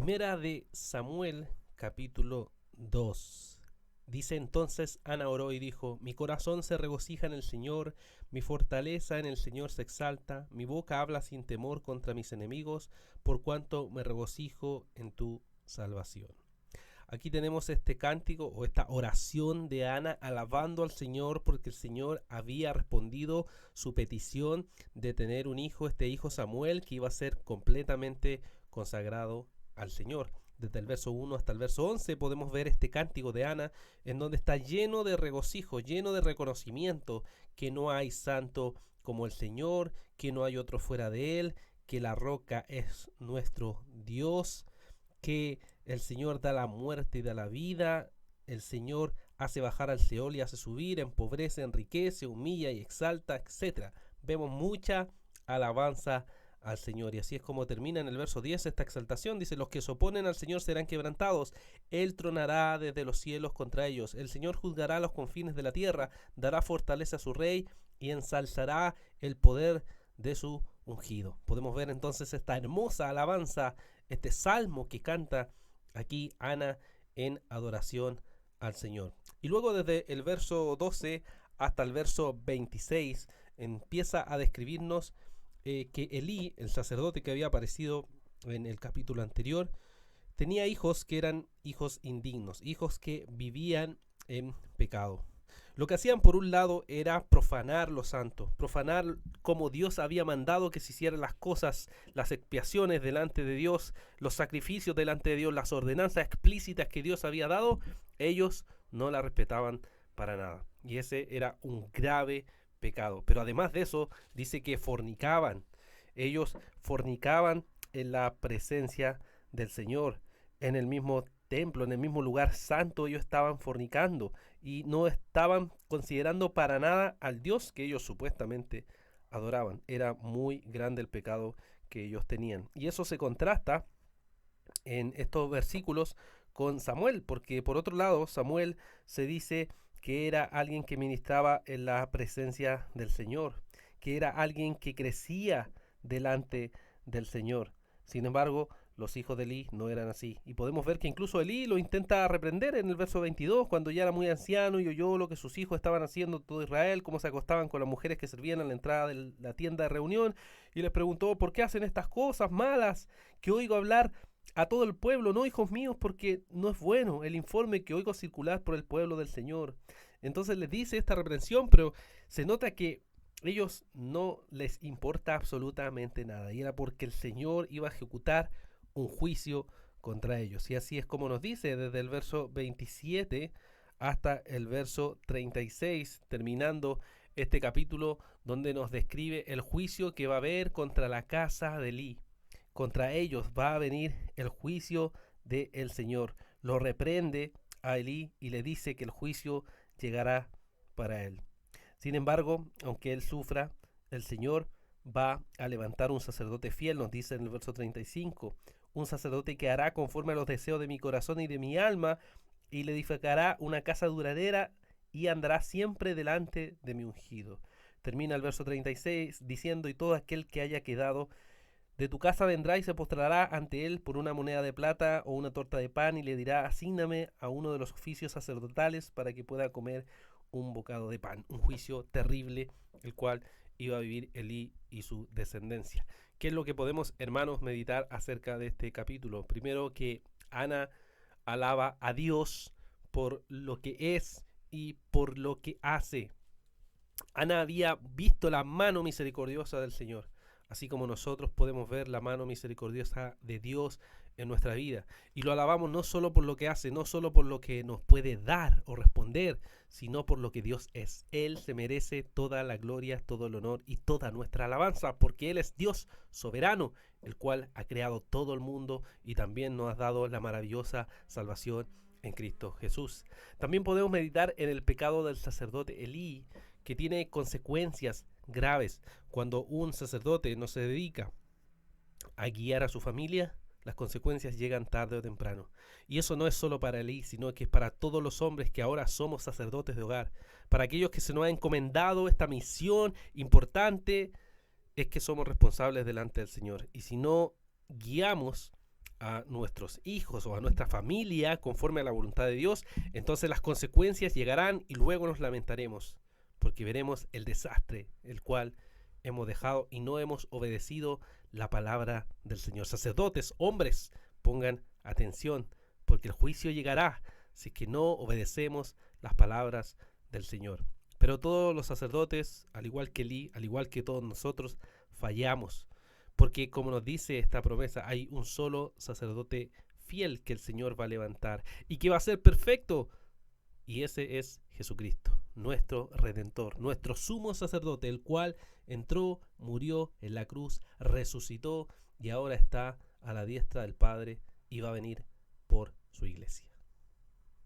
Primera de Samuel, capítulo 2. Dice entonces Ana oró y dijo: mi corazón se regocija en el Señor, mi fortaleza en el Señor se exalta, mi boca habla sin temor contra mis enemigos, por cuanto me regocijo en tu salvación. Aquí tenemos este cántico o esta oración de Ana alabando al Señor porque el Señor había respondido su petición de tener un hijo, este hijo Samuel, que iba a ser completamente consagrado al Señor. Desde el verso 1 hasta el verso 11 podemos ver este cántico de Ana en donde está lleno de regocijo, lleno de reconocimiento que no hay santo como el Señor, que no hay otro fuera de él, que la roca es nuestro Dios, que el Señor da la muerte y da la vida, el Señor hace bajar al Seol y hace subir, empobrece, enriquece, humilla y exalta, etc. Vemos mucha alabanza al Señor, y así es como termina en el verso 10 esta exaltación. Dice: los que se oponen al Señor serán quebrantados, Él tronará desde los cielos contra ellos, el Señor juzgará los confines de la tierra, dará fortaleza a su rey y ensalzará el poder de su ungido. Podemos ver entonces esta hermosa alabanza, este salmo que canta aquí Ana en adoración al Señor. Y luego desde el verso 12 hasta el verso 26 empieza a describirnos que Elí, el sacerdote que había aparecido en el capítulo anterior, tenía hijos que eran hijos indignos, hijos que vivían en pecado. Lo que hacían por un lado era profanar lo santo, profanar como Dios había mandado que se hicieran las cosas, las expiaciones delante de Dios, los sacrificios delante de Dios, las ordenanzas explícitas que Dios había dado. Ellos no la respetaban para nada, y ese era un grave pecado. Pero además de eso, dice que fornicaban. Ellos fornicaban en la presencia del Señor, en el mismo templo, en el mismo lugar santo. Ellos estaban fornicando y no estaban considerando para nada al Dios que ellos supuestamente adoraban. Era muy grande el pecado que ellos tenían, y eso se contrasta en estos versículos con Samuel, porque por otro lado Samuel se dice que era alguien que ministraba en la presencia del Señor, que era alguien que crecía delante del Señor. Sin embargo, los hijos de Elí no eran así. Y podemos ver que incluso Elí lo intenta reprender en el verso 22, cuando ya era muy anciano y oyó lo que sus hijos estaban haciendo todo Israel, cómo se acostaban con las mujeres que servían a la entrada de la tienda de reunión, y les preguntó: ¿por qué hacen estas cosas malas que oigo hablar a todo el pueblo? No, hijos míos, porque no es bueno el informe que oigo circular por el pueblo del Señor. Entonces les dice esta reprensión, pero se nota que ellos no les importa absolutamente nada, y era porque el Señor iba a ejecutar un juicio contra ellos. Y así es como nos dice desde el verso 27 hasta el verso 36, terminando este capítulo, donde nos describe el juicio que va a haber contra la casa de Elí. Contra ellos va a venir el juicio del Señor. Lo reprende a Elí y le dice que el juicio llegará para él. Sin embargo, aunque él sufra, el Señor va a levantar un sacerdote fiel, nos dice en el verso 35, un sacerdote que hará conforme a los deseos de mi corazón y de mi alma, y le edificará una casa duradera y andará siempre delante de mi ungido. Termina el verso 36 diciendo: y todo aquel que haya quedado de tu casa vendrá y se postrará ante él por una moneda de plata o una torta de pan, y le dirá: asígname a uno de los oficios sacerdotales para que pueda comer un bocado de pan. Un juicio terrible, el cual iba a vivir Elí y su descendencia. ¿Qué es lo que podemos, hermanos, meditar acerca de este capítulo? Primero, que Ana alaba a Dios por lo que es y por lo que hace. Ana había visto la mano misericordiosa del Señor, así como nosotros podemos ver la mano misericordiosa de Dios en nuestra vida. Y lo alabamos no solo por lo que hace, no solo por lo que nos puede dar o responder, sino por lo que Dios es. Él se merece toda la gloria, todo el honor y toda nuestra alabanza, porque Él es Dios soberano, el cual ha creado todo el mundo y también nos ha dado la maravillosa salvación en Cristo Jesús. También podemos meditar en el pecado del sacerdote Elí, que tiene consecuencias graves. Cuando un sacerdote no se dedica a guiar a su familia, las consecuencias llegan tarde o temprano. Y eso no es solo para Elí, sino que es para todos los hombres que ahora somos sacerdotes de hogar. Para aquellos que se nos ha encomendado esta misión importante, es que somos responsables delante del Señor. Y si no guiamos a nuestros hijos o a nuestra familia conforme a la voluntad de Dios, entonces las consecuencias llegarán y luego nos lamentaremos, porque veremos el desastre el cual hemos dejado y no hemos obedecido la palabra del Señor. Sacerdotes, hombres, pongan atención, porque el juicio llegará si es que no obedecemos las palabras del Señor. Pero todos los sacerdotes, al igual que Elí, al igual que todos nosotros, fallamos. Porque como nos dice esta promesa, hay un solo sacerdote fiel que el Señor va a levantar y que va a ser perfecto. Y ese es Jesucristo, nuestro Redentor, nuestro sumo sacerdote, el cual entró, murió en la cruz, resucitó y ahora está a la diestra del Padre y va a venir por su iglesia.